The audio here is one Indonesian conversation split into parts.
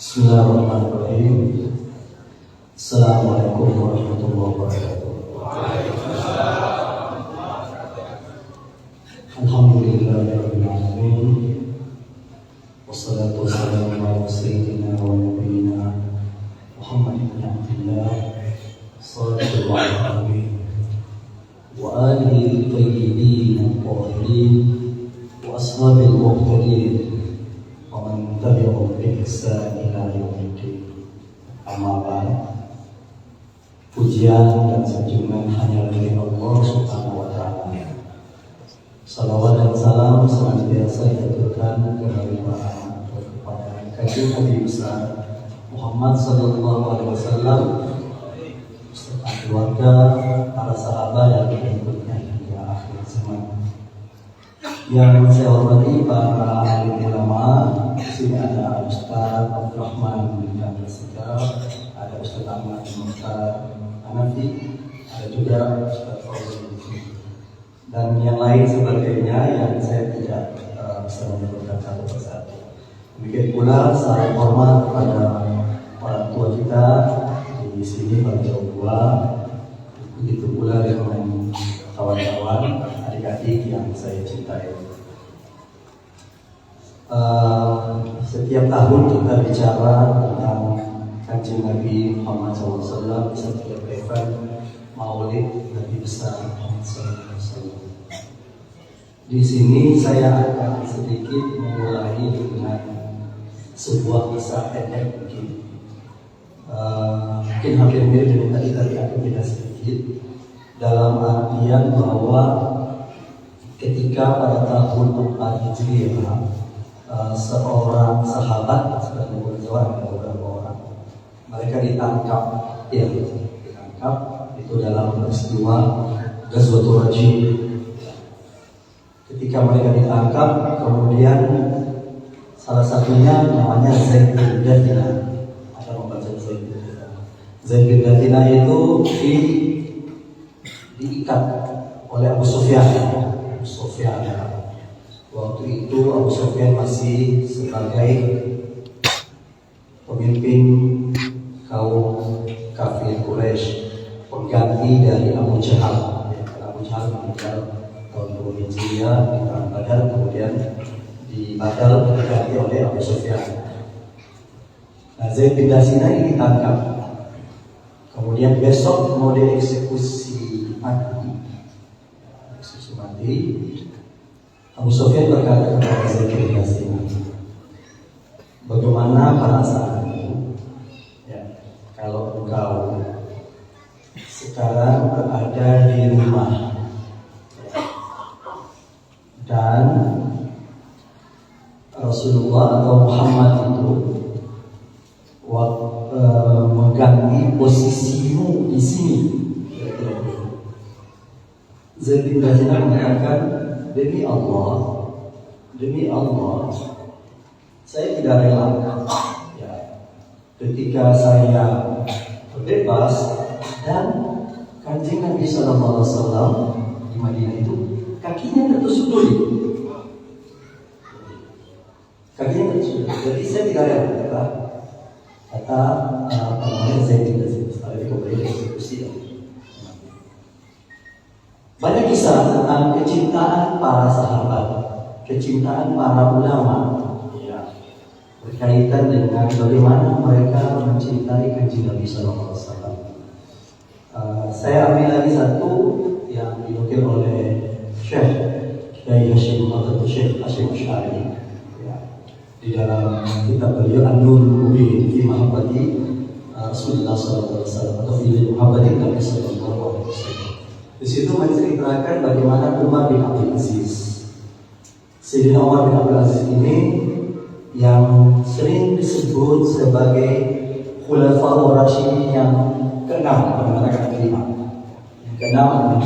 Bismillahirrahmanirrahim. Assalamualaikum warahmatullahi wabarakatuh. Alhamdulillahirabbil alamin. Wassalatu wassalamu ala sayyidina wa nabiyyina Muhammad ibn Abdullah sallallahu alaihi wa alihi thayyibin at-tahirin wa ashabil muhtadin wa man tabi'ahum bi ihsan ila yaumiddin. Amma ba'd. Pujian dan sanjungan hanya dari Allah Subhanahu wa taala. Salawat dan salam senantiasa ditujukan kepada Kanjeng Nabi besar Muhammad sallallahu alaihi wasallam beserta keluarga, para sahabat dan pengikutnya hingga akhir zaman. Yang saya hormati para alim ulama, di sini ada Ustaz Abdurrahman bin Abdul Segaf, ada Ustaz Ahmad bin Mukhtar Hanafi, ada juga Ustaz Fauzan dan yang lain sebagainya yang saya tidak bisa menyebutkan satu persatu. Demikian pula salam hormat kepada orang tua kita di sini pada jauh tua, begitu pula dengan kawan-kawan, adik-adik yang saya cintai. Setiap tahun kita bicara tentang Kanjeng Nabi Muhammad SAW di setiap event Maulid Nabi besar Muhammad SAW. Di sini saya akan sedikit memulai dengan sebuah kisah pendek mungkin hampir mirip dengan tadi akan kita sedikit dalam artian bahwa ketika pada tahun 4 Hijriah seorang sahabat sedang berjalan dengan beberapa orang, mereka ditangkap itu dalam peristiwa Ghazwatul Rajim. Ketika mereka ditangkap, kemudian salah satunya namanya Zaid bin Dathina. Ada membaca Zaid bin Dathina. Zaid bin Dathina itu diikat oleh Abu Sufyan. Waktu itu Abu Sufyan masih sebagai pemimpin kaum kafir Quraisy, pengganti dari Abu Jahal. Abu Jahal meninggal tahun 2 Hijriah di perang Badar, kemudian di Badar diganti oleh Abu Sufyan. Nah, Zaid bin Dathina ini ditangkap, kemudian besok mau dieksekusi mati. Abu Sufyan berkata kepada Zaid bin Dathina, bagaimana perasaanmu kalau engkau sekarang berada di rumah dan Rasulullah atau Muhammad itu mengganti posisimu di sini. Zaid bin Dathina mengatakan, demi Allah, saya tidak rela ketika saya bebas dan Kanjeng Nabi SAW di Madinah itu kakinya tertusuk duri. Jadi saya tidak rela, kata Zaid bin Dathina. Setelah itu kemudian eksekusi. Banyak kisah tentang kecintaan para sahabat, kecintaan para ulama, berkaitan dengan bagaimana mereka mencintai Kanjeng Nabi SAW. Saya ambil lagi satu yang dinukil oleh Syekh Kiai Hashim Asy'ari di dalam kitab beliau An-Nurul Mubin fi Mahabbati Rasulullah SAW atau fi Mahabbati Nabi SAW. Di situ menceritakan bagaimana Umar bin Abdul Aziz. Sayyidina Umar bin Abdul Aziz ini yang sering disebut sebagai Khulafaur Rasyidin yang keenam, mengatakan kelima. Keenam.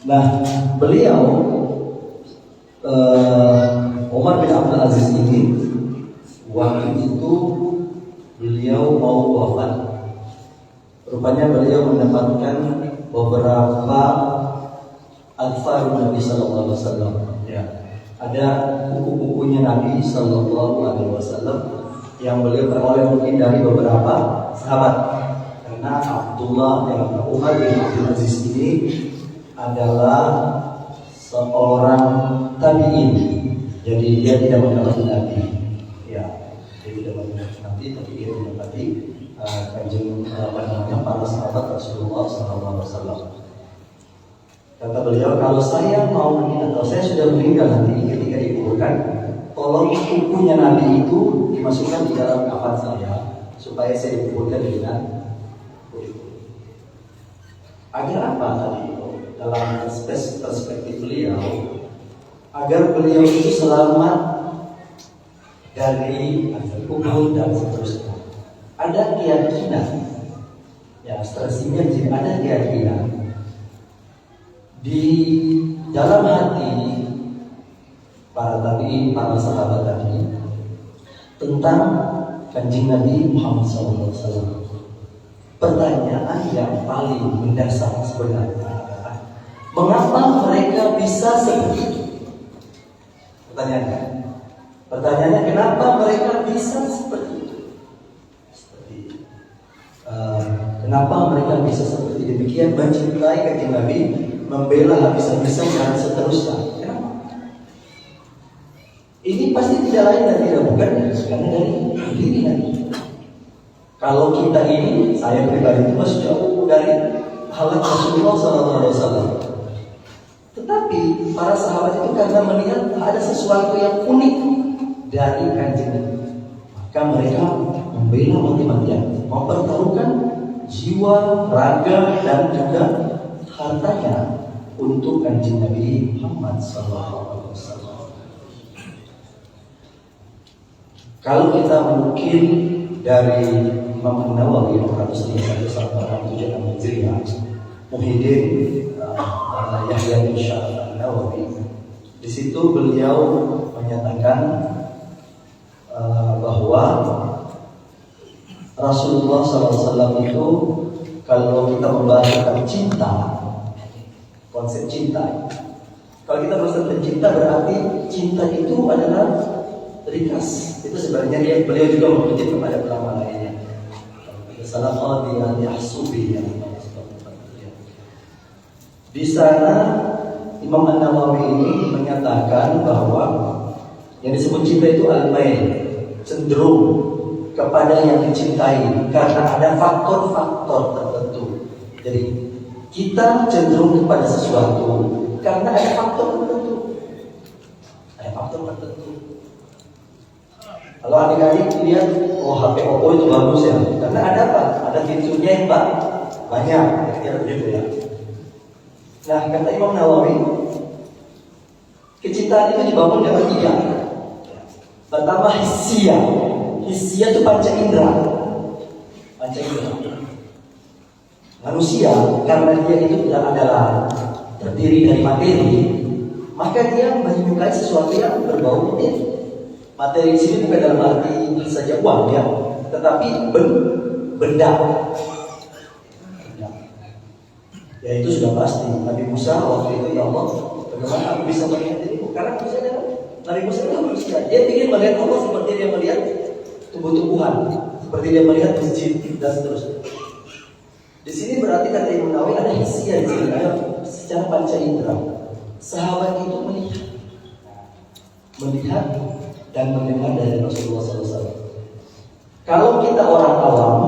Nah, beliau Umar bin Abdul Aziz ini waktu itu beliau mau wafat. Rupanya beliau mendapatkan beberapa adfar Nabi Sallallahu Alaihi Wasallam. Ada buku-bukunya Nabi Sallallahu Alaihi Wasallam yang beliau peroleh mungkin dari beberapa sahabat. Karena Abdullah yang Umar bin Abdul Aziz ini adalah seorang tabi'in. Jadi dia tidak mendapati Nabi. Ya, dia tidak mendapati Nabi, tapi dia mendapati kanjeng para sahabat Rasulullah SAW. Kata beliau, kalau saya mau meninggal atau saya sudah meninggal nanti ketika dikuburkan, tolong tubuhnya Nabi itu dimasukkan di dalam kafan saya supaya saya dikuburkan dengan agar apa tadi itu? Dalam perspektif beliau, agar beliau itu selamat dari azab kubur dan seterusnya. Ada keyakinan, ya stresinya jadi ada keyakinan di dalam hati para tabi'in, para sahabat tadi tentang kanjeng Nabi Muhammad SAW. Pertanyaan yang paling mendasar sebenarnya adalah mengapa mereka bisa seperti itu? Pertanyaannya kenapa mereka bisa seperti itu? Kenapa mereka bisa seperti demikian mencintai kanjeng Nabi, membela habis-habisan dan seterusnya? Kenapa? Ini pasti tidak lain dan tidak bukan karena dari diri Nabi. Kalau kita ini, saya pribadi itu masih jauh dari halal Rasulullah SAW. Tetapi para sahabat itu karena melihat ada sesuatu yang unik dari kanjeng Nabi, maka mereka membela mati-matian, mempertaruhkan jiwa, raga dan juga hartanya untuk kanjeng Nabi Muhammad SAW. Kalau kita mungkin dari Imam Nawawi 431 sampai 476 Hijriah, Muhyiddin Yahya bin Syaraf Nawawi, di situ beliau menyatakan bahwa Rasulullah SAW itu kalau kita membahas tentang cinta, konsep cinta, kalau kita bahas tentang cinta berarti cinta itu adalah ringkas. Itu sebenarnya beliau juga mengutip kepada ulama lainnya. Salah qadiyah yahsubi yang di sana Imam An-Nawawi ini menyatakan bahwa yang disebut cinta itu al-mail, cenderung kepada yang dicintai karena ada faktor-faktor tertentu. Jadi kita cenderung kepada sesuatu karena ada faktor tertentu. Kalau adik-adik lihat, oh HP Oppo itu bagus ya, karena ada apa? Ada fiturnya yang banyak, kira-kira begitu ya. Nah, kata Imam Nawawi, kecintaan itu dibangun dengan 3. Pertama hissiyah. Hissiyah itu panca indera. Manusia karena dia itu adalah terdiri dari materi, maka dia menyukai sesuatu yang berbau materi. Materi di sini bukan dalam arti saja uang ya, tetapi benda. Ya itu sudah pasti. Nabi Musa waktu itu, ya Allah, bagaimana aku bisa melihat ini? Karena Musa adalah Nabi Musa adalah manusia. Dia ingin melihat Allah seperti dia melihat tumbuh-tumbuhan, seperti dia melihat masjid dan seterusnya. Di sini berarti kata Imam Nawawi ada hissiyah di sini, ada secara panca indera. Sahabat itu melihat dan mendengar dari Rasulullah SAW. Kalau kita orang awam,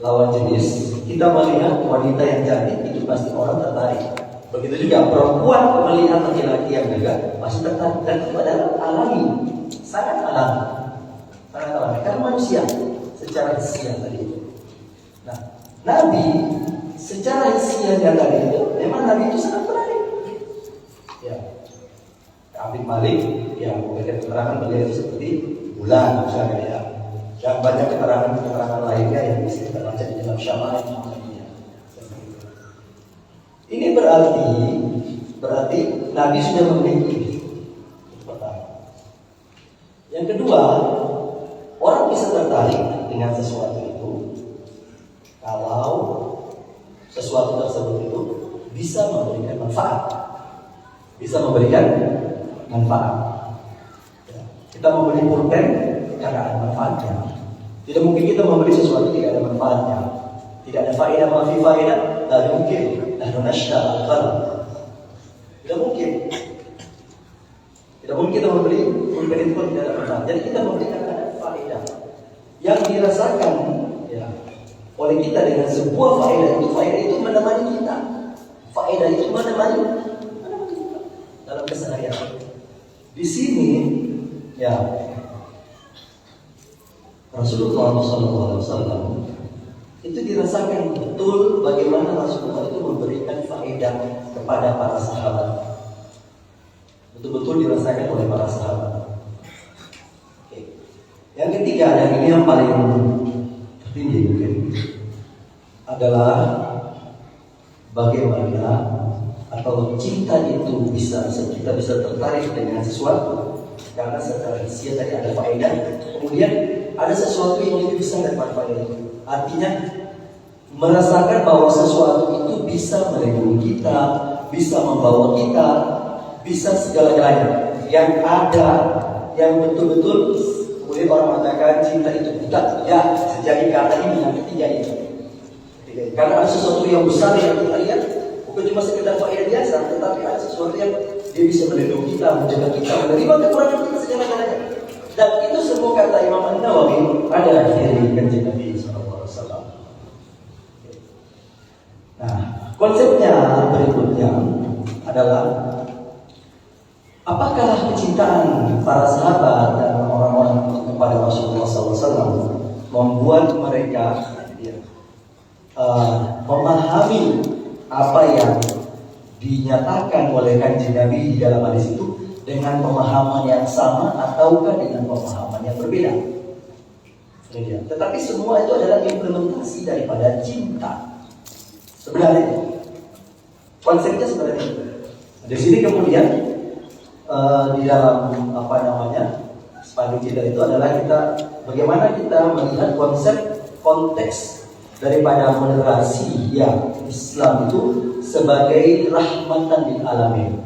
lawan jenis, kita melihat wanita yang cantik itu pasti orang tertarik. Begitu juga perempuan melihat laki-laki yang juga pasti tertarik. Dan itu adalah alami, sangat alami, karena manusia secara hisiah tadi itu. Nah, Nabi secara hisiahnya tadi itu, memang Nabi itu sangat menarik. Ya, Abid Malik yang memberikan keterangan beliau itu seperti bulan misalnya ya. Dan banyak keterangan lainnya yang bisa kita baca di dalam Syama'il. Ini berarti Nabi sudah memiliki. Pertama. Yang kedua, orang bisa tertarik dengan sesuatu itu kalau sesuatu tersebut itu bisa memberikan manfaat. Bisa memberikan manfaat. Ya. Kita membeli pulpen, karena ada manfaatnya. Tidak mungkin kita membeli sesuatu tidak ada manfaatnya. Tidak ada faedah mafi faedah, tidak mungkin. Nahnu nashta al-qalam. Tidak mungkin. Tidak mungkin kita membeli pulpen itu tidak ada manfaat. Jadi kita membeli karena ada faedah yang dirasakan ya, oleh kita dengan sebuah faedah itu menemani kita. Faedah itu menemani kita dalam keseharian. Di sini ya Rasulullah SAW itu dirasakan betul bagaimana Rasulullah itu memberikan faedah kepada para sahabat. Betul-betul dirasakan oleh para sahabat. Oke. Yang ketiga, dan ini yang paling tertinggi mungkin, adalah bagaimana atau cinta itu kita bisa tertarik dengan sesuatu karena secara hisiah tadi ada faedah, kemudian ada sesuatu yang lebih besar daripada faedah itu. Artinya merasakan bahwa sesuatu itu bisa melindungi kita, bisa membawa kita, bisa segala-galanya yang ada, yang betul-betul kemudian orang mengatakan cinta itu bukan ya terjadi karena ini yang ketiga itu. Karena ada sesuatu yang besar yang kita lihat, bukan cuma sekedar faedah biasa, tetapi ada sesuatu yang dia bisa melindungi kita, menjaga kita, menerima kekurangan kita segala-galanya. Dan itu semua kata Imam An-Nawawi ada di kanjeng Nabi SAW. Nah, konsepnya berikutnya adalah apakah kecintaan para sahabat dan orang-orang kepada Rasulullah SAW membuat mereka memahami apa yang dinyatakan oleh kanjeng Nabi di dalam hadis itu dengan pemahaman yang sama ataukah dengan pemahaman yang berbeda? Tetapi semua itu adalah implementasi daripada cinta. Sebenarnya konsepnya sebenarnya itu. Di sini kemudian di dalam spanduk cinta itu adalah bagaimana kita melihat konteks daripada moderasi yang Islam itu sebagai rahmatan lil alamin.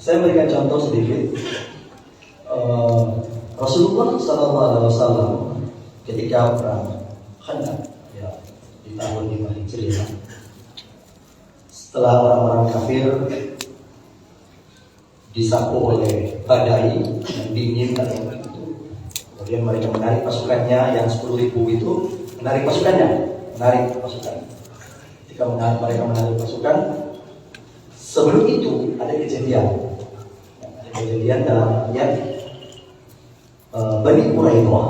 Saya berikan contoh sedikit. Rasulullah SAW ketika perang Khandaq ya, di tahun 5 Hijriah, setelah orang-orang kafir disapu oleh badai yang dingin dan itu, kemudian mereka menarik pasukannya yang 10.000 itu, menarik pasukan. Ketika mereka menarik pasukan, sebelum itu ada kejadian dalam ayat Bani Quraidah,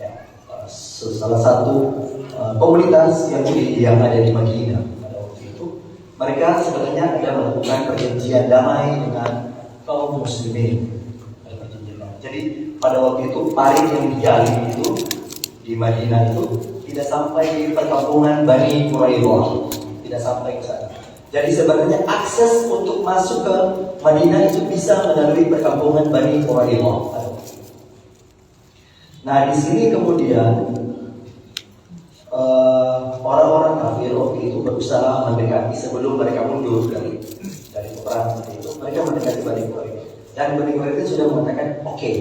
ya, salah satu komunitas yang ada di Madinah pada waktu itu. Mereka sebenarnya ada melakukan perjanjian damai dengan kaum muslimin. Jadi pada waktu itu parit yang dijalin itu di Madinah itu tidak sampai di perkampungan Bani Quraidah, tidak sampai ke sana. Jadi sebenarnya akses untuk masuk ke Madinah itu bisa melalui perkampungan Bani Quraidah. Nah, di sini kemudian orang-orang kafir waktu itu berusaha mendekati sebelum mereka mundur dari peperangan itu. Mereka mendekati Bani Quraidah dan Bani Quraidah sudah mengatakan oke.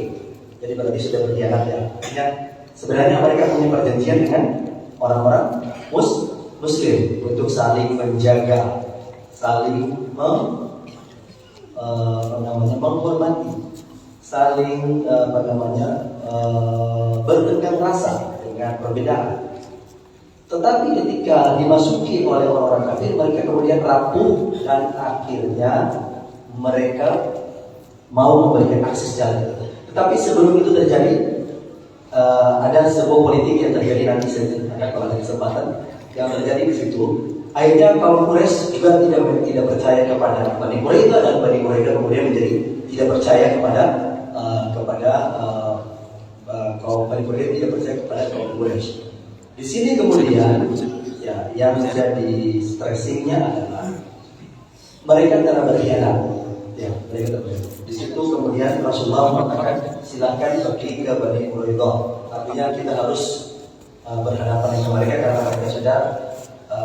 Jadi berarti sudah berkhianat ya. Artinya sebenarnya mereka punya perjanjian dengan orang-orang Muslim untuk saling menjaga, saling menghormati, saling bertengkar rasa dengan perbedaan. Tetapi ketika dimasuki oleh orang-orang kafir, mereka kemudian rapuh dan akhirnya mereka mau memberikan akses jalan. Tetapi sebelum itu terjadi, ada sebuah politik yang terjadi nanti kalau ada kesempatan yang terjadi di situ. Akhirnya kaum Quraisy juga tidak percaya kepada Bani Quraidah dan Bani Quraidah kemudian menjadi tidak percaya kepada kaum Bani Quraidah tidak percaya kepada kaum Quraisy. Di sini kemudian ya yang menjadi stressingnya adalah mereka telah berkhianat. Ya, mereka telah berkhianat. Di situ kemudian Rasulullah mengatakan silakan pergi ke Bani Quraidah. Artinya kita harus berhadapan dengan mereka karena mereka sudah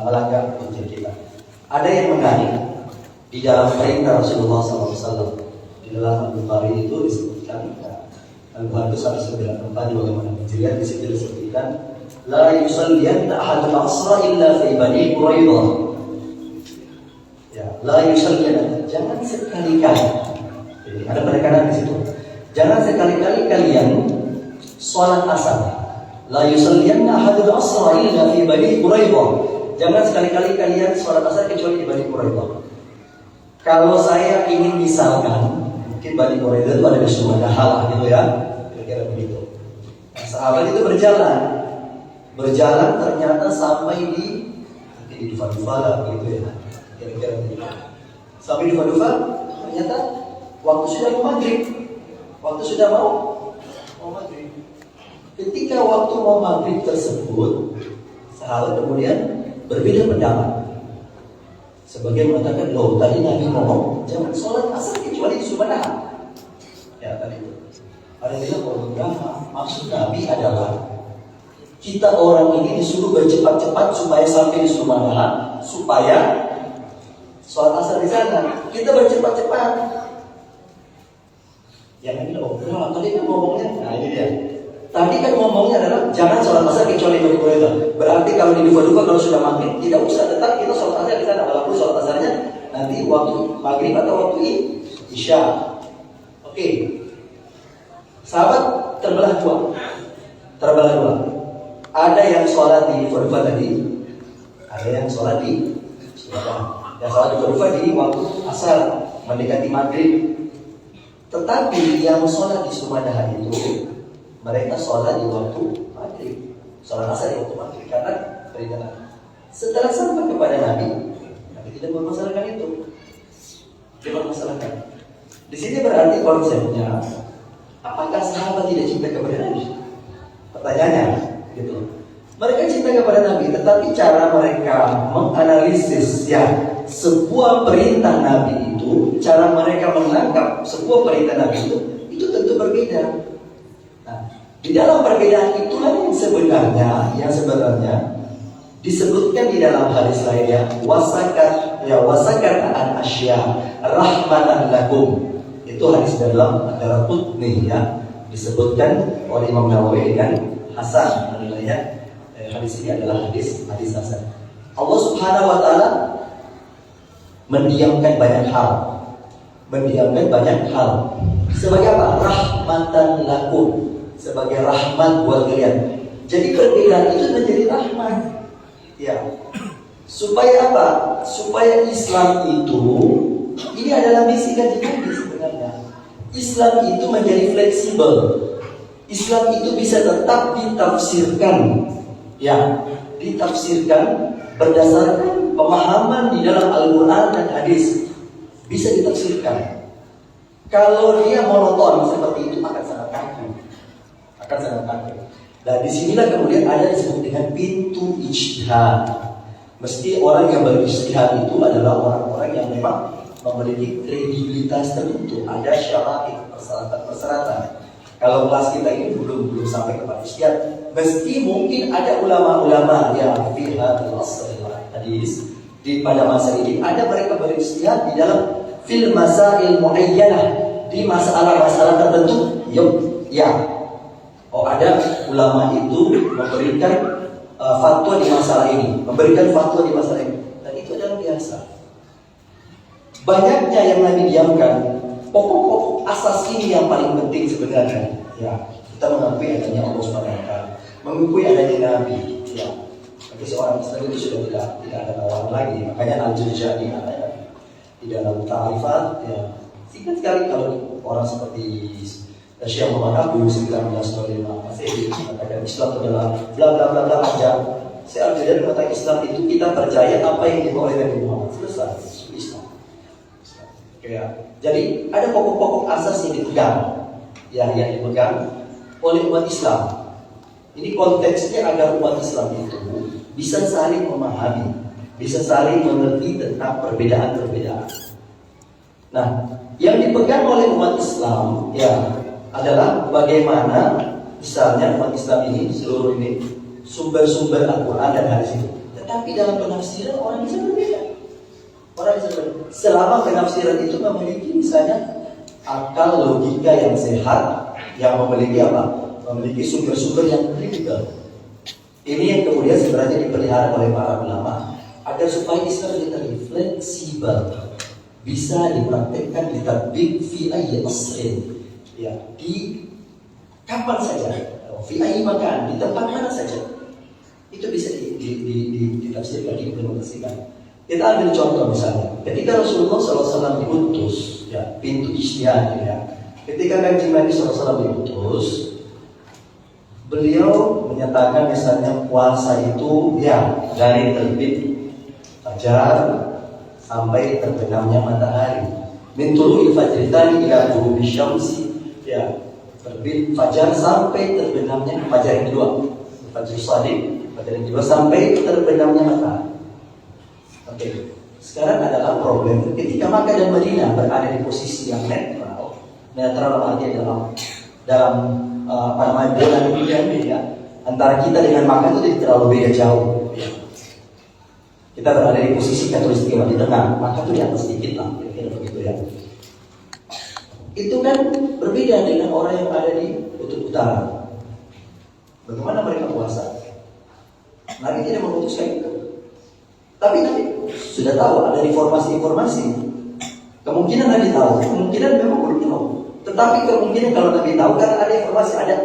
melanggar perjanjian kita. Ada yang menarik di dalam perintah Rasulullah SAW di dalam Al-Bukhari itu disebutkan Al-Bukhari 194 di bagaimana Hijriah di situ disebutkan la yusalliyanna ahadul asra illa fi Bani Quraidah. Ya, la yusalliyanna, jangan sekali-kali. Jadi ada penekanan di situ. Jangan sekali-kali kalian sholat asar. La yusalliyanna ahadul asra illa fi Bani Quraidah. Jangan sekali-kali kalian sholat asar kecuali di Bani Quraidah. Kalau saya ingin misalkan, mungkin Bani Quraidah itu ada di Sumadah gitu ya, kira-kira begitu. Nah, sahabat itu berjalan ternyata sampai di Dufa-Dufa begitu ya, kira-kira begitu. Sampai di Dufa-Dufa ternyata waktu sudah mau maghrib, maghrib. Ketika waktu mau maghrib tersebut, sahabat kemudian berbeda pendapat. Sebagian mengatakan, loh tadi Nabi ngomong jangan sholat asar kecuali di Sumadah. Ya tadi itu. Ada yang bilang, oh enggak, maksud Nabi adalah kita orang ini disuruh bercepat-cepat supaya sampai di Sumadah, supaya sholat asar di sana. Kita bercepat-cepat. Yang ini, oh enggak, tadi kan ngomongnya, nah ini dia. Tadi kan ngomongnya adalah jangan sholat asar kecuali di Bani Quraidah. Berarti kalau di Dufa-Dufa kalau sudah maghrib tidak usah, tetap kita sholat asar di sana. Walaupun sholat asarnya nanti waktu maghrib atau waktu isya. Oke. Sahabat terbelah dua. Ada yang sholat di Dufa-Dufa tadi, ada yang sholat di Sumadah. Yang sholat di Dufa-Dufa di waktu asar mendekati maghrib. Tetapi yang sholat di Sumadah itu mereka sholat di waktu maghrib, sholat asar di waktu maghrib karena perintah. Setelah sampai kepada Nabi tidak mempermasalahkan itu. Di sini berarti konsepnya, apakah sahabat tidak cinta kepada Nabi? Pertanyaannya, gitu. Mereka cinta kepada Nabi, tetapi cara mereka menganalisis ya sebuah perintah Nabi itu, cara mereka menangkap sebuah perintah Nabi itu tentu berbeda. Di dalam perbedaan itulah yang sebenarnya disebutkan di dalam hadis lainnya wasakat an asya rahmatan lakum. Itu hadis dalam Ad-Daraqutni ya, disebutkan oleh Imam Nawawi dengan hasan menilainya. Hadis ini adalah hadis hasan. Allah Subhanahu wa taala mendiamkan banyak hal. Sebagai apa? Rahmatan lakum. Sebagai rahmat buat kalian. Jadi perbedaan itu menjadi rahmat. Ya. Supaya apa? Supaya Islam itu ini adalah misi kajian Nabi sebenarnya. Islam itu menjadi fleksibel. Islam itu bisa tetap ditafsirkan. Ya, ditafsirkan berdasarkan pemahaman di dalam Al-Qur'an dan hadis. Bisa ditafsirkan. Kalau dia monoton seperti itu akan sangat kaku. Dan disinilah kemudian ada disebut dengan pintu ijtihad. Mesti orang yang berijtihad itu adalah orang-orang yang memang memiliki kredibilitas tertentu. Ada syarat, persyaratan. Kalau kelas kita ini belum sampai kepada ijtihad, mesti mungkin ada ulama-ulama yang fi hadzal asr hadis di pada masa ini ada mereka berijtihad di dalam fil masail muayyanah, di masalah-masalah tertentu. Ya. Oh, ada ulama itu memberikan fatwa di masalah ini, dan itu adalah biasa. Banyaknya yang Nabi diamkan, pokok-pokok asas ini yang paling penting sebenarnya. Ya, kita mengakui adanya Allah SWT, mengakui adanya Nabi. Ya, bagi seorang Muslim itu sudah tidak ada lawan lagi. Makanya Al-Jurjani di dalam ta'rifat, ya, singkat sekali kalau orang seperti Syekh Muhammad Abu 1925 Masehi mengatakan Islam adalah bla bla bla bla aja. Saya Al-Jurjani mengatakan Islam itu kita percaya apa yang dibawa oleh Nabi Muhammad. Selesai, Islam. Ya. Jadi ada pokok-pokok asas yang dipegang, yang dipegang oleh umat Islam. Ini konteksnya agar umat Islam itu bisa saling memahami, bisa saling mengerti tentang perbedaan-perbedaan. Nah, yang dipegang oleh umat Islam ya adalah bagaimana misalnya umat Islam ini seluruh ini sumber-sumber Al-Quran dan hadis itu. Tetapi dalam penafsiran orang bisa berbeda. Selama penafsiran itu memiliki misalnya akal logika yang sehat, yang memiliki apa? Memiliki sumber-sumber yang kritikal. Ini yang kemudian sebenarnya dipelihara oleh para ulama agar supaya Islam tadi fleksibel, bisa dipraktekkan, ditatbik fi ayyi asrin, ya, di kapan saja, fi ayyi makan, di tempat mana saja. Itu bisa ditafsirkan, diimplementasikan. Kita ambil contoh misalnya, ketika Rasulullah SAW diutus, ya, pintu ijtihad, ya, ketika Kanjeng Nabi SAW diutus, beliau menyatakan misalnya puasa itu ya dari terbit fajar sampai terbenamnya matahari. Min tulu'il fajri tsani ila ghurubi syamsi, ya, terbit fajar sampai terbenamnya fajar yang kedua. Fajar shadiq, fajar yang kedua sampai terbenamnya matahari. Oke. Sekarang adalah problem ketika Makkah dan Madinah berada di posisi yang netral artinya dalam apa namanya bola ya, antara kita dengan Makkah itu tidak terlalu beda jauh. Ya. Kita berada di posisi khatulistiwa di tengah, Makkah itu di atas sedikit lah, kira-kira begitu ya. Itu kan berbeda dengan orang yang ada di kutub utara. Bagaimana mereka puasa? Nabi tidak memutuskan itu. Tapi Nabi sudah tahu ada informasi-informasi. Kemungkinan Nabi tahu, kemungkinan memang belum tahu. Tetapi kemungkinan kalau Nabi tahu kan ada informasi, ada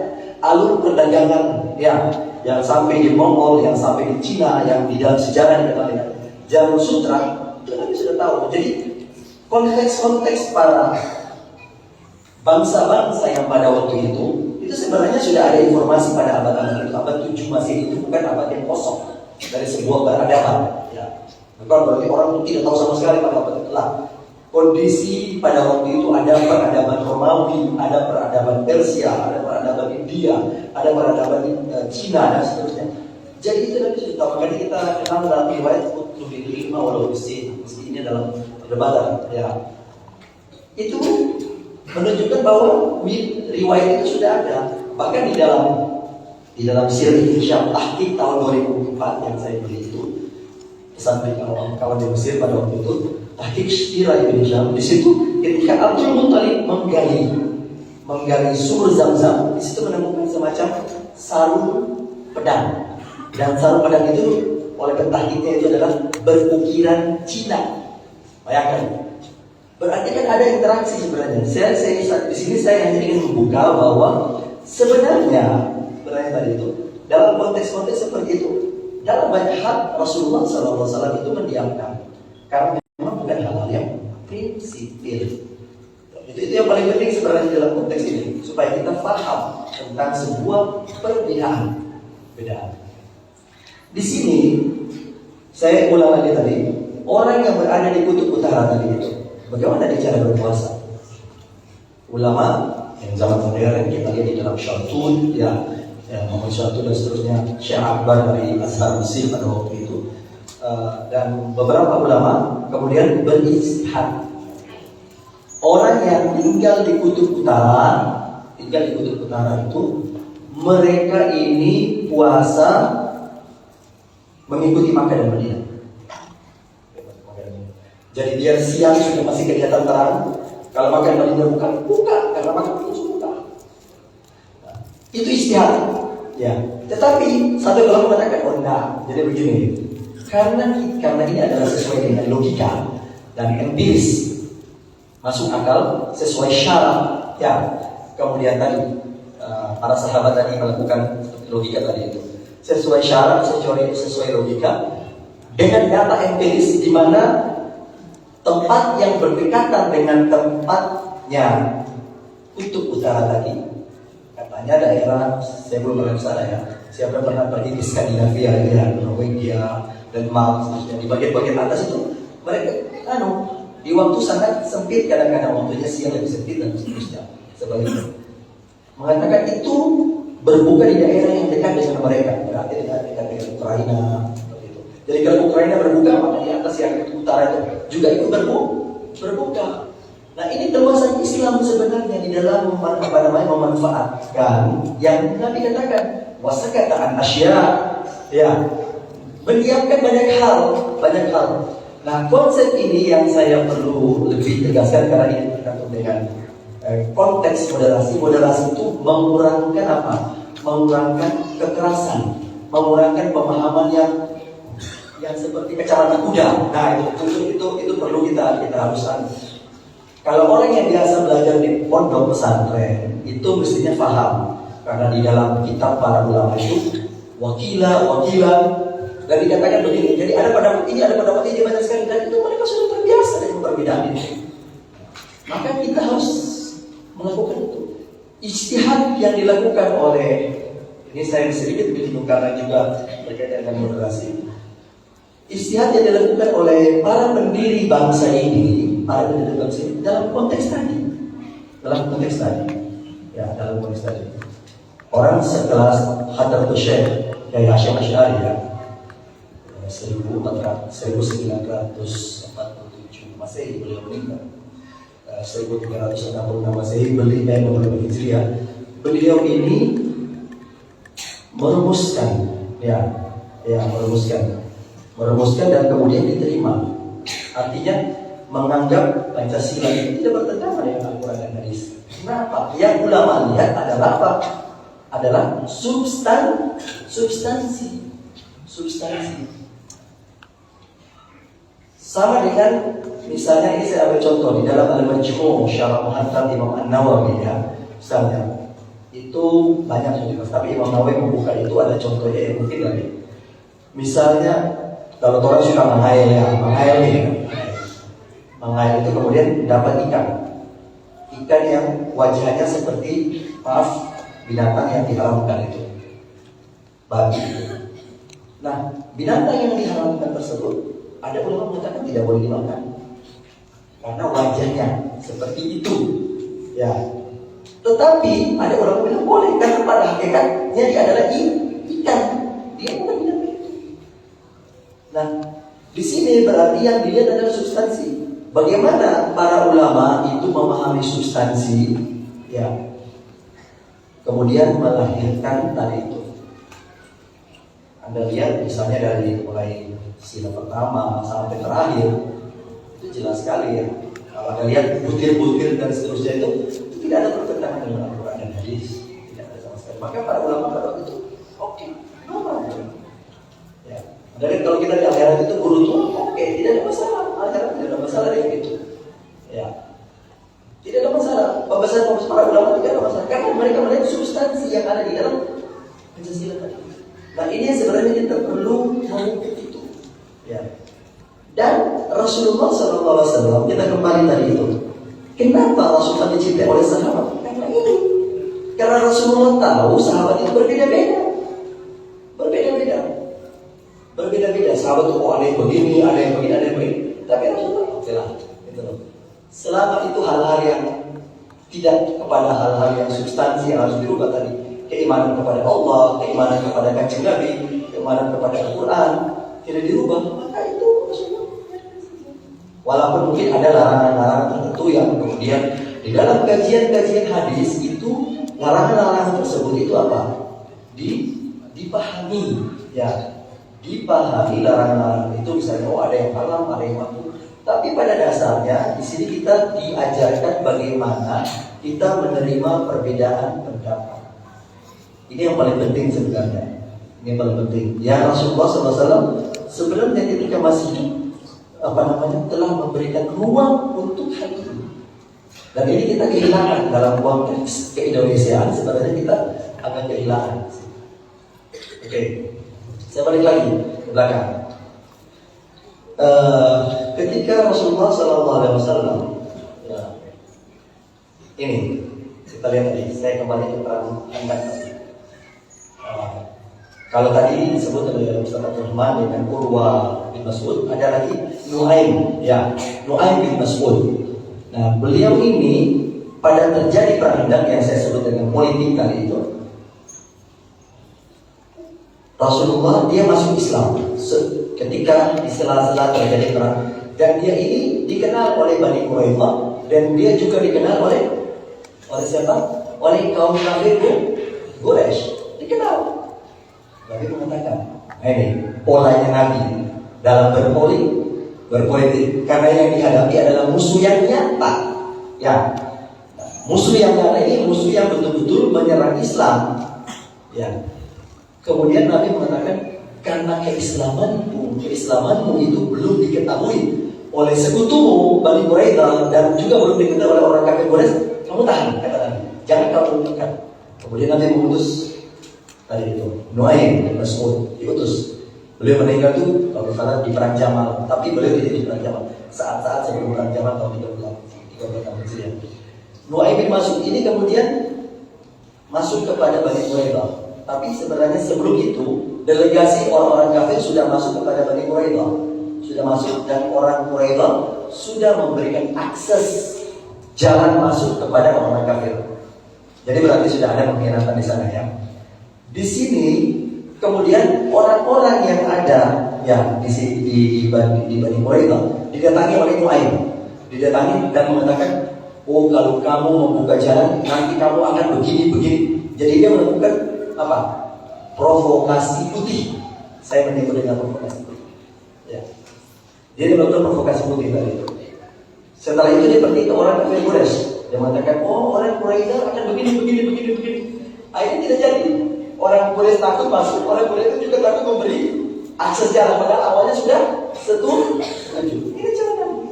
alur perdagangan yang sampai di Mongol, yang sampai di Cina, yang di dalam sejarah dikatakan Jalur Sutra, itu Nabi sudah tahu. Jadi konteks-konteks para bangsa-bangsa yang pada waktu itu sebenarnya sudah ada informasi pada abad-abad itu. Abad 7 Masehi itu bukan abad yang kosong dari sebuah peradaban. Ya. Bukan berarti orang itu tidak tahu sama sekali pada abad itu. Kondisi pada waktu itu ada peradaban Romawi, ada peradaban Persia, ada peradaban India, ada peradaban Cina dan seterusnya. Jadi itu Nabi sudah tahu. Makanya kita kenal dalam riwayat lebih lima walau meski ini dalam perdebatan. Ya. Itu menunjukkan bahwa riwayat itu sudah ada. Bahkan di dalam Sirri Hisham Tahqiq tahun 2004 yang saya beli itu, pesantren kawan di Mesir pada waktu itu, Tahqiq Sirri Hisham, di situ ketika Abdul Muttalib menggali sumur Zam-Zam, di situ menemukan semacam sarung pedang. Dan sarung pedang itu oleh pentahqiqnya itu adalah berukiran Cina. Bayangkan. Berarti kan ada interaksi sebenarnya. Saya di sini saya hanya ingin membuka bahwa sebenarnya tadi itu dalam konteks-konteks seperti itu, dalam banyak hal Rasulullah SAW itu mendiamkan karena memang bukan hal-hal yang prinsipil. Itu yang paling penting sebenarnya dalam konteks ini, supaya kita paham tentang sebuah perbedaan. Di sini saya ulang lagi tadi, orang yang berada di kutub utara tadi itu, bagaimana dia cara berpuasa? Ulama yang zaman modern kita lihat di dalam Syartun, Muhammad Syartun dan seterusnya, Syekh Akbar dari Azhar Mesir pada waktu itu, dan beberapa ulama kemudian berijtihad. Orang yang tinggal di kutub utara itu, mereka ini puasa mengikuti Makkah dan Madinah. Jadi dia siang sudah masih kelihatan terang. Kalau makan Madinah buka, karena makan itu buka. Nah, itu ijtihad. Ya. Tetapi satu ulama mengatakan, oh enggak. Jadi begini. Karena ini adalah sesuai dengan logika dan empiris, masuk akal, sesuai syarat. Ya. Kemudian tadi para sahabat tadi melakukan logika tadi itu. Sesuai syarat, sesuai logika dengan data empiris di mana tempat yang berdekatan dengan tempatnya kutub utara tadi, katanya daerah, saya belum pernah sana ya. Siapa pernah pergi ke Skandinavia, ya, Norwegia, Denmark, seterusnya di bagian-bagian atas itu mereka, di waktu sangat sempit, kadang-kadang waktunya siang lebih sempit dan seterusnya. Sebaliknya, mengatakan itu berbuka di daerah yang dekat dengan mereka, berarti dekat dengan Ukraina. Jadi kalau Ukraina berbuka, maka di atas yang utara itu juga itu berbuka. Nah, ini keluasan Islam sebenarnya di dalam memanfaatkan yang Nabi katakan wasakataan asya, ya, mendiamkan banyak hal. Nah, konsep ini yang saya perlu lebih tegaskan karena ini terkait dengan konteks moderasi itu mengurangkan apa? Mengurangkan kekerasan, mengurangkan pemahaman yang seperti kecamatan kuda. Nah itu perlu kita haruskan. Kalau orang yang biasa belajar di pondok pesantren itu mestinya paham, karena di dalam kitab para ulama itu wakila dan dikatakan begini. Jadi ada pendapat ini banyak sekali, dan itu mereka sudah terbiasa dengan perbedaan ini. Maka kita harus melakukan itu. Ijtihad yang dilakukan oleh, ini saya sedikit bingung karena juga berkaitan dengan moderasi. Ijtihad yang dilakukan oleh para pendiri bangsa ini, dalam konteks tadi. Orang sekelas Hadratus Syekh Kiai Hasyim Asy'ari ya, 1947 Masehi beliau meninggal, 1366 Masehi beliau Hijriah. Beliau ini merumuskan dan kemudian diterima. Artinya menganggap Pancasila itu tidak bertentangan dengan Al-Quran dan Hadis. Kenapa? Yang ulama lihat adalah apa? Adalah substansi. Sama dengan misalnya ini saya ambil contoh di dalam Al-Majmu' Syarah Muhaddzats Imam An-Nawawi ya. Misalnya itu banyak yang dibahas, tapi Imam Nawawi membuka itu ada contohnya yang mungkin lagi. Misalnya kalau orang suka menghayal itu kemudian dapat ikan yang wajahnya seperti binatang yang diharamkan itu, babi. Nah, binatang yang diharamkan tersebut ada ulama mengatakan tidak boleh dimakan karena wajahnya seperti itu ya. Tetapi ada orang bilang boleh karena pada hakikatnya dia adalah ikan, dia bukan binatang itu. Nah, di sini berarti yang dilihat adalah substansi. Bagaimana para ulama itu memahami substansi ya, kemudian melahirkan tadi itu. Anda lihat misalnya dari mulai sila pertama sampai terakhir itu jelas sekali ya. Kalau Anda lihat butir-butir dan seterusnya itu tidak ada pertentangan dengan Al-Quran dan Hadis, tidak ada sama sekali. Maka para ulama pada itu oke, normal ya. Dari kalau kita di akhirat itu guru tua, oke, tidak ada masalah. Akhirat tidak ada masalah dengan itu. Ya, tidak ada masalah. Pembahasan para ulama tidak ada masalah karena mereka melihat substansi yang ada di dalam Pancasila tadi. Nah, ini yang sebenarnya kita perlu mengikuti itu. Ya. Dan Rasulullah SAW, kita kembali tadi itu. Kenapa Rasulullah dicintai oleh sahabat? Karena ini. Karena Rasulullah tahu sahabat itu berbeda-beda. Sahabat itu ada yang begini, ada yang begini. Tapi Rasulullah oke lah, gitu loh. Selama itu hal-hal yang tidak kepada hal-hal yang substansi yang harus dirubah tadi, keimanan kepada Allah, keimanan kepada Kanjeng Nabi, keimanan kepada Al-Quran tidak dirubah, maka itu Rasulullah. Walaupun mungkin ada larangan-larangan tertentu yang kemudian di dalam kajian-kajian hadis itu larangan-larangan tersebut itu apa? Dipahami, ya. Dipahami larangan-larangan itu, misalnya ada yang haram, ada yang makruh. Tapi pada dasarnya di sini kita diajarkan bagaimana kita menerima perbedaan pendapat. Ini yang paling penting sebenarnya. Ini yang paling penting. Ya, Rasulullah SAW sebenarnya ketika masih telah memberikan ruang untuk hal ini. Dan ini kita kehilangan dalam konteks keindonesiaan. Sebenarnya kita agak kehilangan. Oke. Saya balik lagi ke belakang. Ketika Rasulullah SAW, ya, ini kita lihat tadi. Saya kembali ke perang Khandaq. Kalau tadi disebut oleh Ustaz Abdurrahman dengan Urwa bin Mas'ud, ada lagi Nu'aim bin Mas'ud. Nah, beliau ini pada terjadi perang Khandaq yang saya sebut dengan politik tadi itu. Rasulullah dia masuk Islam ketika di sela-sela terjadi perang, dan dia ini dikenal oleh Bani Quraidah, dan dia juga dikenal oleh siapa? Oleh kaum kafir Quraisy, dikenal. Nabi mengatakan, ini polanya Nabi dalam berpolitik, karena yang dihadapi adalah musuh yang nyata. Ya, musuh yang nyata ini musuh yang betul-betul menyerang Islam. Ya. Kemudian Nabi mengatakan, karena keislamanmu itu belum diketahui oleh sekutumu Bani Quraidah dan juga belum diketahui oleh orang kafir Quraisy, kamu tahan, kata Nabi. Jangan kamu menunjukkan. Kemudian Nabi mengutus tadi itu Nuaim bin Mas'ud diutus. Beliau meninggal itu kalau salah di perang Jamal, tapi beliau tidak di perang Jamal. Saat-saat sebelum perang Jamal tahun 13 tahun Hijriah. Nuaim bin Mas'ud ini kemudian masuk kepada Bani Quraidah. Tapi sebenarnya sebelum itu delegasi orang-orang kafir sudah masuk kepada Bani Quraidah. Sudah masuk dan orang Quraidah sudah memberikan akses jalan masuk kepada orang-orang kafir. Jadi berarti sudah ada pengkhianatan di sana ya. Di sini kemudian orang-orang yang ada ya di Bani Quraidah didatangi oleh Nuaim. Didatangi dan mengatakan, oh kalau kamu membuka jalan nanti kamu akan begini. Jadi dia melakukan apa? Provokasi putih. Saya menyebut dengan provokasi putih. Ya. Dia melakukan provokasi putih tadi. Setelah itu dia pergi ke orang kafir Quraisy. Dia mengatakan, oh orang Quraisy akan begini. Akhirnya tidak jadi. Orang Quraisy takut masuk, orang Quraisy juga takut memberi akses jalan. Padahal awalnya sudah setuju. Ini cara Nabi.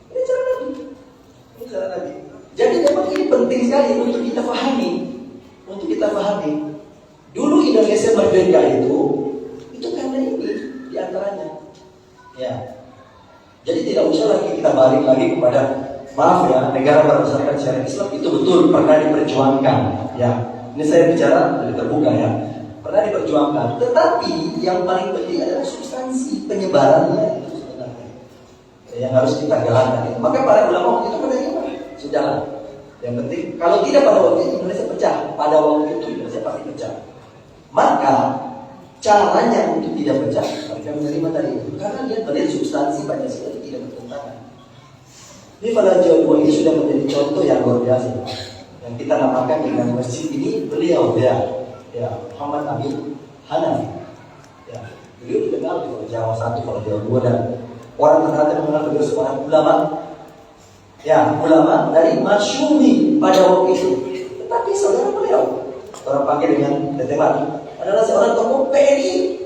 Ini cara Nabi. Jadi memang ini penting sekali untuk kita pahami. Dulu Indonesia merdeka itu karena ini diantaranya. Ya. Jadi tidak usah lagi kita balik lagi kepada maaf ya, negara berdasarkan syariat Islam itu betul pernah diperjuangkan. Ya. Ini saya bicara dari terbuka ya. Pernah diperjuangkan. Tetapi yang paling penting adalah substansi penyebarannya itu sebenarnya yang harus kita jalankan. Maka para ulama itu menerima sudahlah. Yang penting kalau tidak pada waktu itu Indonesia pecah. Pada waktu itu Indonesia pasti pecah. Maka caranya untuk tidak pecah mereka menerima tadi itu karena dia melihat substansi Pancasila itu tidak bertentangan. Ini pada Jawa ini sudah menjadi contoh yang luar biasa. Yang kita namakan dengan masjid ini beliau ya Muhammad Amin Hanafi. Ya, beliau dikenal di Jawa 1, kalau Jawa 2 dan orang terkadang mengenal beliau seorang ulama. Ya, ulama dari Masyumi pada waktu itu. Tetapi saudara beliau orang panggil dengan teteman adalah seorang tokoh PNI.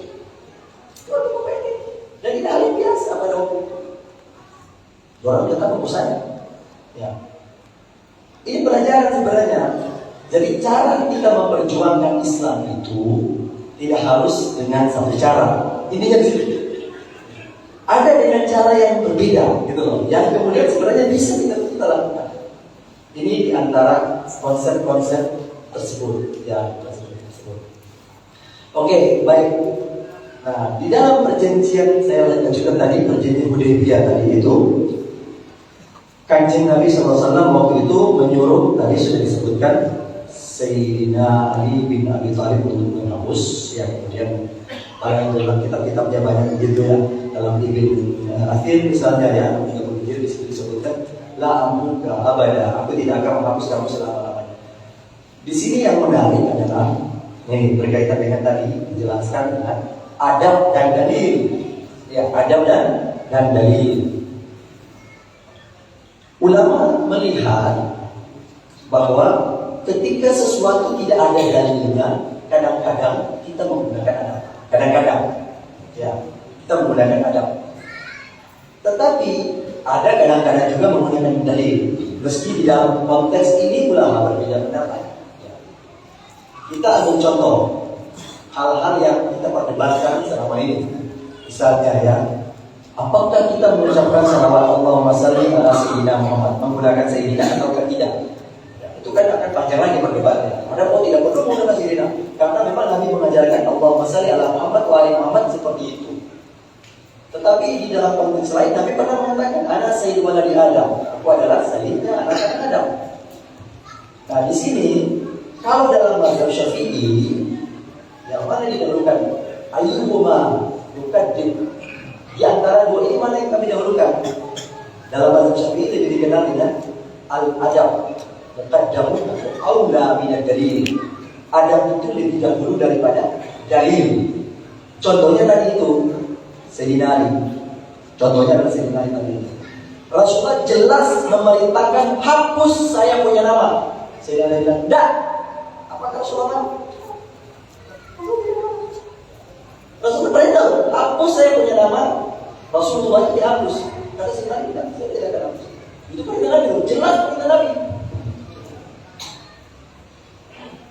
Dan ini hal yang biasa pada waktu itu. Orang tetap saya. Ya. Ini pelajaran sebenarnya. Jadi cara kita memperjuangkan Islam itu tidak harus dengan satu cara. Ini yang ada dengan cara yang berbeda, gitu loh. Yang kemudian sebenarnya bisa kita lakukan. Ini diantara konsep-konsep tersebut, ya. Oke, baik. Nah, di dalam perjanjian saya lanjutkan tadi perjanjian Hudaybiyah tadi itu. Kanjeng Nabi SAW waktu itu menyuruh, tadi sudah disebutkan, Sayyidina Ali bin Abi Thalib untuk menghapus, yang kemudian dalam kitab-kitabnya banyak begitu ya, dalam Ibn Athir misalnya ya, juga begitu disebutkan, la amuka abada, aku tidak akan menghapus kamu selama-lamanya. Di sini yang menarik adalah, ini berkaitan dengan tadi dijelaskan dengan adab dan dalil, ya adab dan dalil. Ulama melihat bahwa ketika sesuatu tidak ada dalilnya, kadang-kadang kita menggunakan adab. Kadang-kadang, ya, kita menggunakan adab. Tetapi ada kadang-kadang juga menggunakan dalil. Meski di dalam konteks ini ulama berbeda pendapat. Ya. Kita ambil contoh hal-hal yang kita perdebatkan selama ini. Misalnya ya, apakah kita mengucapkan salawat Allahumma salli ala sayyidina Muhammad menggunakan sayyidina atau tidak? Ya, itu kan akan panjang lagi perdebatannya. Ada tidak perlu menggunakan sayyidina karena memang Nabi mengajarkan Allahumma salli ala Muhammad wa ali Muhammad seperti itu. Tetapi di dalam konteks lain Nabi pernah mengatakan ana sayyid waladi Adam. Aku adalah sayyidnya anak-anak Adam. Nah, di sini kalau dalam mazhab Syafi'i yang mana didahulukan? Ayyuhuma yuqaddim. Di antara dua ini mana yang kami dahulukan? Dalam mazhab Syafi'i itu dikenal dengan al-adab. Muqaddamu aula minad dalil. Adab itu lebih dahulu daripada dalil. Contohnya tadi itu Sayyidina Ali. Contohnya adalah Sayyidina Ali tadi. Rasulullah jelas memerintahkan hapus saya punya nama. Sayyidina bilang, "Dah." Apakah Rasulullah? Rasulullah perintah, hapus saya punya nama. Rasulullah itu dihapus. Kata Sayyidina bilang, saya tidak akan hapus. Itu perintah Nabi, jelas perintah Nabi.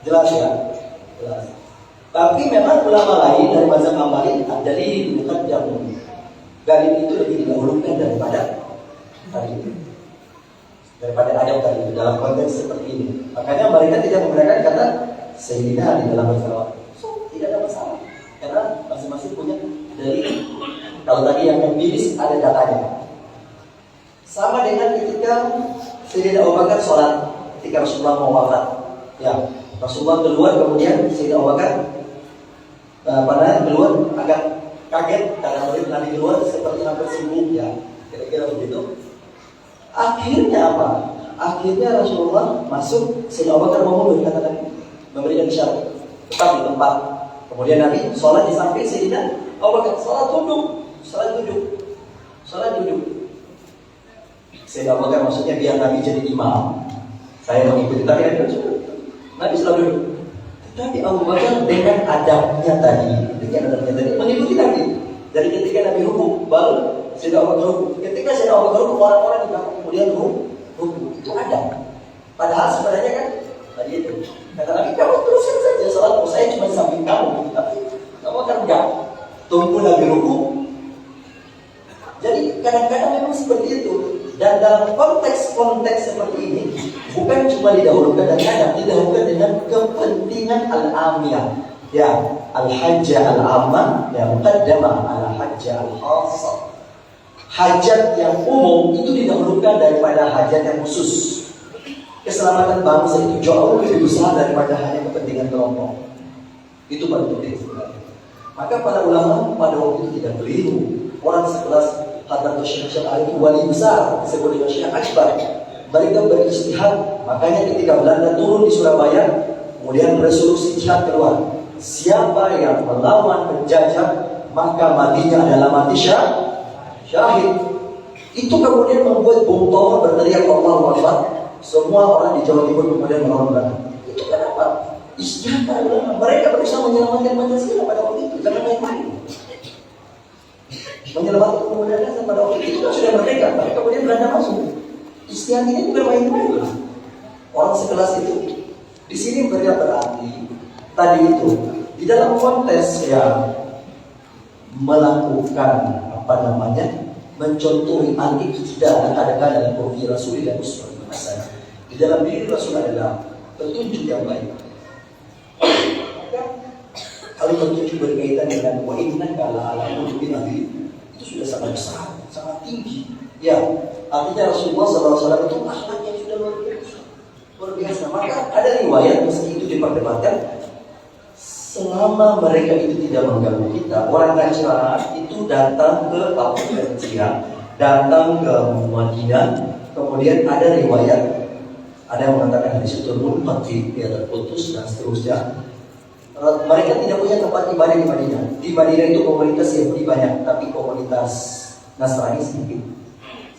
Jelas ya? Jelas. Tapi memang ulama lain dari mazhab Hambali dalil bukan jamu. Dalil itu lebih didahulukan daripada adab tadi itu dalam konteks seperti ini. Makanya mereka tidak menggunakan kata Sayyidina di dalam masalah. So, tidak ada masalah. Karena masing-masing punya dalil. Kalau tadi yang empiris ada datanya. Sama dengan ketika Sayyidina Abu Bakar sholat ketika Rasulullah mau wafat. Ya, Rasulullah keluar kemudian Sayyidina Abu Bakar keluar agak kaget karena melihat Nabi keluar seperti hampir sibuk ya, kira-kira begitu. Akhirnya apa? Akhirnya Rasulullah masuk, Sayyidina Abu Bakar mau mundur, kata Nabi, memberikan isyarat tetap di tempat. Kemudian Nabi sholat di samping Sayyidina Abu Bakar, sholat duduk. Sayyidina Abu Bakar maksudnya biar Nabi jadi imam, saya mengikuti tarian Rasul. Nabi selalu duduk. Tapi Abu Bakar dengan adabnya tadi mengikuti Nabi. Jadi ketika Nabi rukuk, baru Sayyidina Abu Bakar rukuk. Ketika Sayyidina Abu Bakar rukuk, orang-orang di belakang kemudian rukuk. Itu adab. Padahal sebenarnya kan tadi itu kata Nabi, kamu teruskan saja salatmu, saya cuma di samping kamu. Tapi kamu kan enggak. Tunggu Nabi rukuk. Jadi kadang-kadang memang seperti itu. Dan dalam konteks seperti ini bukan cuma didahulukan dan adab, didahulukan dengan kepentingan al-amiyah. Ya, al-hajjah al-ammah ya muqaddamah ala hajjah al-khassah. Hajat yang umum itu didahulukan daripada hajat yang khusus. Keselamatan bangsa itu jauh lebih besar daripada hanya kepentingan kelompok. Itu paling penting sebenarnya. Maka para ulama pada waktu itu tidak keliru. Orang sekelas Hadratus Syekh itu wali besar, disebut dengan Syekh Akbar. Mereka beristihad. Makanya ketika Belanda turun di Surabaya, kemudian resolusi jihad keluar. Siapa yang melawan penjajah, maka matinya adalah mati syahid. Itu kemudian membuat Bung Tomo berteriak Allahu Akbar. Semua orang di Jawa Timur kemudian melawan Belanda. Itu kenapa? Istihad para ulama. Mereka berusaha menyelamatkan Pancasila pada waktu itu. Jangan main-main. Menyelamatkan kemudian pada waktu itu kan sudah merdeka, tapi kemudian Belanda masuk. Istihad ini bukan main-main. Orang sekelas itu di sini berarti tadi itu di dalam konteks yang melakukan mencontohi anti tidak ada dalam profil Rasul dan Usman bin Hasan. Di dalam diri Rasul adalah petunjuk yang baik. Kalau petunjuk berkaitan dengan wa innaka la'ala khuluqin adzim, itu sudah sangat besar, sangat tinggi. Ya, artinya Rasulullah SAW itu akhlaknya sudah luar biasa. Maka ada riwayat meski itu diperdebatkan, selama mereka itu tidak mengganggu kita, orang Najran itu datang ke Palestina, datang ke Madinah, kemudian ada riwayat, ada yang mengatakan di situ munqati, dia terputus dan seterusnya. Mereka tidak punya tempat ibadah di Madinah. Di Madinah itu komunitas Yahudi banyak, tapi komunitas Nasrani sedikit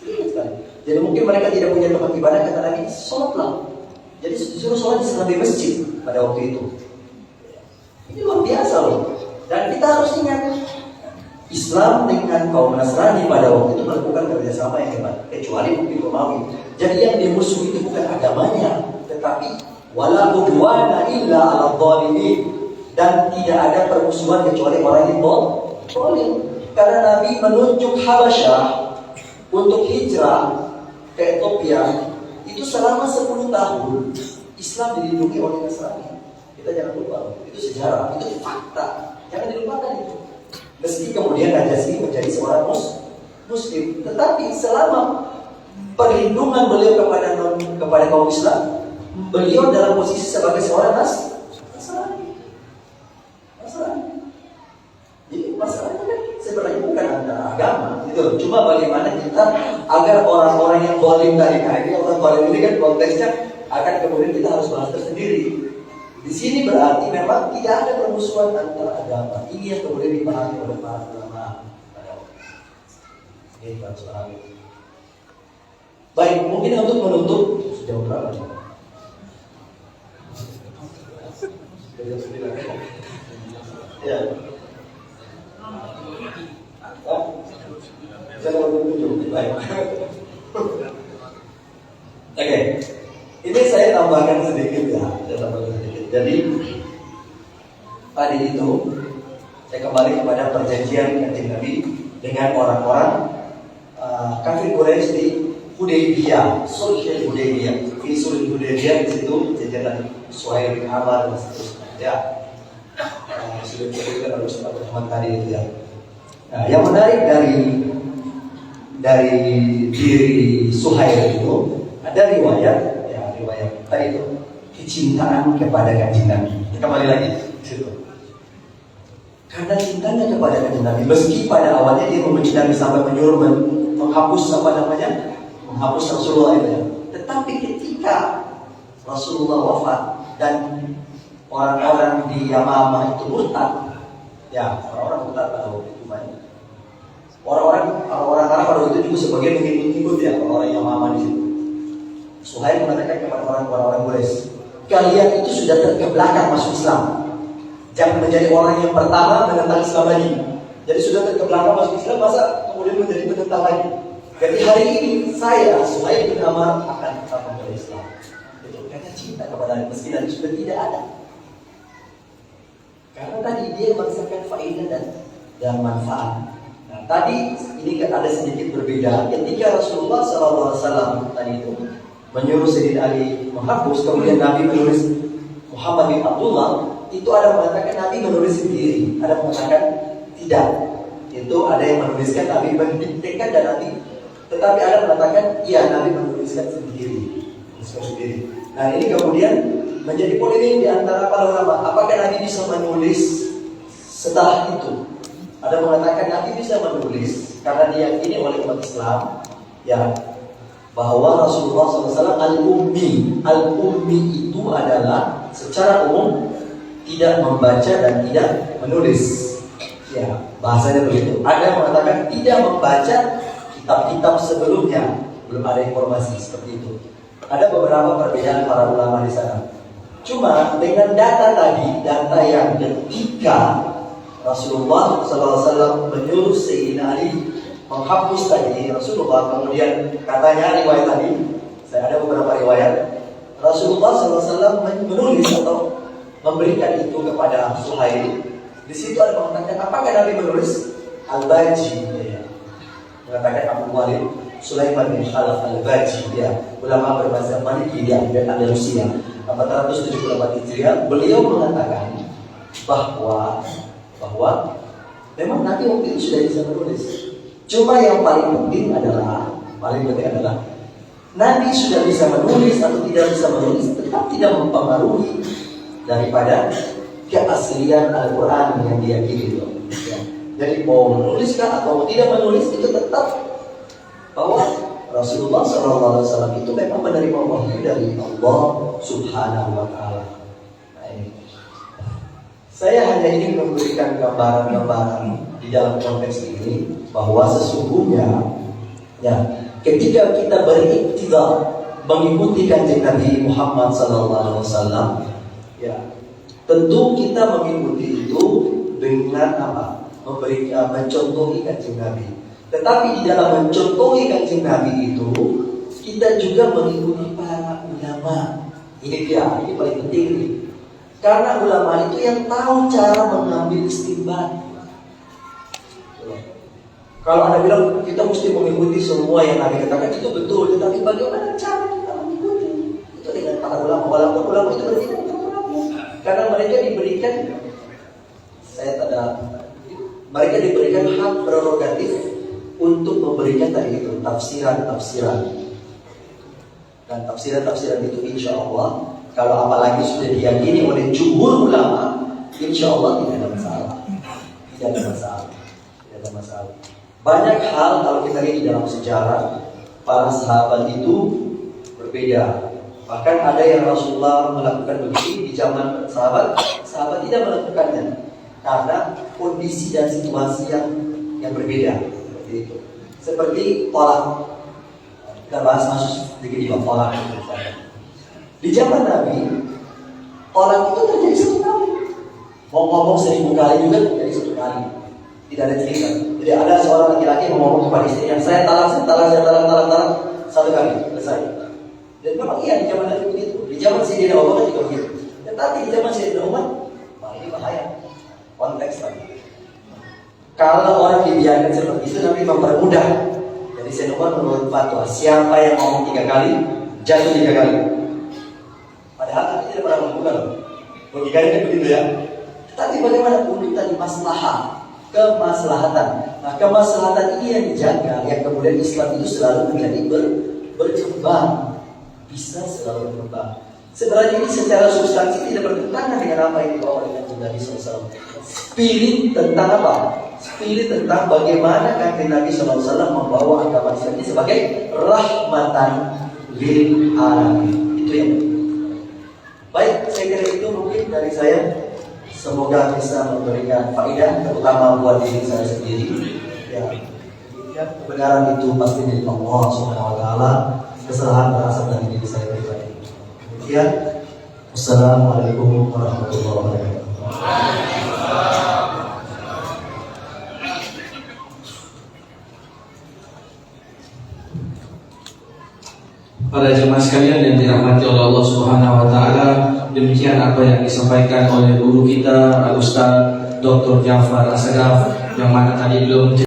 sekali. Jadi mungkin mereka tidak punya tempat ibadah, kata Nabi, sholatlah. Jadi disuruh sholat di sebelah masjid pada waktu itu. Ini luar biasa loh. Dan kita harus ingat, Islam dengan kaum Nasrani pada waktu itu melakukan kerjasama yang hebat, kecuali mungkin Romawi. Jadi yang dimusuhi itu bukan agamanya, tetapi wala udwana illa ala dhalimin. Dan tidak ada permusuhan kecuali orang yang zalim. Karena Nabi menunjuk Habasyah untuk hijrah ke Ethiopia itu selama 10 tahun Islam dilindungi oleh Nasrani. Kita jangan lupa, itu sejarah, itu fakta, jangan dilupakan itu. Meski kemudian Najasyi menjadi seorang Muslim, tetapi selama perlindungan beliau kepada kaum Islam, beliau dalam posisi sebagai seorang Nasrani. Jadi masalahnya kan sebenarnya bukan antara agama, gitu. Cuma bagaimana kita agar orang-orang yang zalim tadi, orang zalim ini kan konteksnya akan kemudian kita harus bahas tersendiri. Di sini berarti memang tidak ada permusuhan antara agama. Ini yang kemudian dipahami oleh para ulama. Ini Baik, mungkin untuk menutup sejauh berapa? Ya. Jangan berkunjung. Baik. Oke. Ini saya tambahkan sedikit ya. Jadi tadi itu saya kembali kepada perjanjian Kanjeng Nabi dengan orang-orang kafir Quraisy di Hudaybiyah, Sulhul Hudaybiyah. Di Sulhul Hudaybiyah di situ jajaran Suhail bin Amr dan seterusnya. Ya, sudah disebutkan oleh Ustaz Muhammad tadi itu ya. Nah, yang menarik dari diri Suhail itu ada riwayat tadi itu kecintaan kepada Kanjeng Nabi. Kembali lagi ke situ. Karena cintanya kepada Kanjeng Nabi, meski pada awalnya dia membenci Nabi sampai menyuruh menghapus menghapus Rasulullah itu ya. Tetapi ketika Rasulullah wafat dan orang-orang di Yamamah itu murtad, ya orang-orang murtad pada waktu itu banyak. Orang Arab pada waktu itu juga sebagian mengikut ya orang Yamamah di situ. Suhail mengatakan kepada orang-orang Quraisy, kalian itu sudah terkebelakang masuk Islam. Jangan menjadi orang yang pertama menentang Islam lagi. Jadi sudah terkebelakang masuk Islam, masa kemudian menjadi penentang lagi. Jadi hari ini saya Suhail bin Amr akan tetap membela Islam. Itu karena cinta kepada Nabi meski Nabi sudah tidak ada. Karena tadi dia merasakan faedah dan manfaat. Nah, tadi ini kan ada sedikit berbeda. Ketika Rasulullah SAW tadi itu menyuruh Sayyidina Ali menghapus, kemudian Nabi menulis Muhammad bin Abdullah, itu ada mengatakan Nabi menulis sendiri, ada mengatakan tidak. Itu ada yang menuliskan Nabi mendiktekan dan Nabi, tetapi ada mengatakan iya Nabi menuliskan sendiri. Nah ini kemudian menjadi polemik di antara para ulama. Apakah Nabi bisa menulis setelah itu? Ada mengatakan Nabi bisa menulis karena diyakini oleh umat Islam ya bahwa Rasulullah SAW al-ummi itu adalah secara umum tidak membaca dan tidak menulis. Ya, bahasanya begitu. Ada yang mengatakan tidak membaca kitab-kitab sebelumnya, belum ada informasi seperti itu. Ada beberapa perbedaan para ulama di sana. Cuma dengan data tadi, data yang ketika Rasulullah SAW menyuruh Sayyidina Ali menghapus tadi Rasulullah, kemudian katanya riwayat tadi, saya ada beberapa riwayat Rasulullah SAW menulis atau memberikan itu kepada Suhail. Di situ ada mengatakan apakah Nabi menulis Al-Baji ya. Mengatakan Abu Walid Sulaiman bin Khalaf Al-Baji ya, ulama berbahasa Maliki dia dari Andalusia 474 Hijriah. Beliau mengatakan bahwa memang Nabi waktu itu sudah bisa menulis. Cuma yang paling penting adalah Nabi sudah bisa menulis atau tidak bisa menulis tetap tidak mempengaruhi daripada keaslian Al-Quran yang diyakini itu. Ya. Jadi mau menuliskah atau tidak menulis itu tetap bahwa Rasulullah SAW itu memang menerima wahyu dari Allah Subhanahu Wa Taala. Nah, ini. Saya hanya ingin memberikan gambaran-gambaran di dalam konteks ini bahwa sesungguhnya ya ketika kita beriktidal mengikuti Kanjeng Nabi Muhammad SAW ya tentu kita mengikuti itu dengan apa? Mencontohi Kanjeng Nabi. Tetapi di dalam mencontohi Kanjeng Nabi itu kita juga mengikuti para ulama. Ini paling penting nih. Karena ulama itu yang tahu cara mengambil istinbat. Kalau Anda bilang kita mesti mengikuti semua yang Nabi katakan itu betul, tetapi bagaimana cara kita mengikuti? Itu dengan para ulama. Walaupun ulama itu berbeda dengan ulama, karena mereka diberikan hak prerogatif untuk memberikan tadi itu tafsiran. Dan tafsiran itu insya Allah kalau apalagi sudah diyakini oleh jumhur ulama, insya Allah tidak ada masalah. Banyak hal kalau kita lihat di dalam sejarah para sahabat itu berbeda. Bahkan ada yang Rasulullah melakukan begini di zaman sahabat tidak melakukannya karena kondisi dan situasi yang berbeda seperti itu. Seperti tolak Kita bahas masuk sedikit di bab tolak. Di zaman Nabi, tolak itu terjadi satu kali. Mau ngomong 1000 kali juga terjadi satu kali. Tidak ada cerita. Jadi ada seorang laki-laki yang ngomong kepada istrinya, saya talak satu kali, selesai. Dan memang iya di zaman Nabi begitu. Di zaman Sayyidina Umar juga begitu. Tetapi di zaman Sayyidina Umar, ini bahaya. Konteks lagi. Kalau orang dibiarkan seperti itu, Nabi mempermudah. Jadi Sayyidina Umar menurut fatwa, siapa yang ngomong 3 kali, jatuh 3 kali. Padahal Nabi tidak pernah melakukan. Logikanya kan begitu ya. Tapi bagaimana untuk tadi kemaslahatan. Nah, kemaslahatan ini yang dijaga, yang kemudian Islam itu selalu menjadi berkembang, bisa selalu berkembang. Sebenarnya ini secara substansi tidak bertentangan dengan apa yang dibawa oleh Nabi SAW. Spirit tentang apa? Spirit tentang bagaimana kanjeng Nabi SAW membawa agama Islam ini sebagai rahmatan lil alamin. Itu yang penting. Baik, saya kira itu mungkin dari saya. Semoga bisa memberikan faedah, terutama buat diri saya sendiri. Ya, kebenaran itu pasti dari Allah Subhanahu Wa Taala. Kesalahan berasal dari diri saya pribadi. Demikian. Wassalamualaikum warahmatullahi wabarakatuh. Para jemaah sekalian yang dirahmati oleh Allah Subhanahu wa taala, demikian apa yang disampaikan oleh guru kita Al Ustaz Dr. Ja'far As-Sagaf, yang mana tadi belum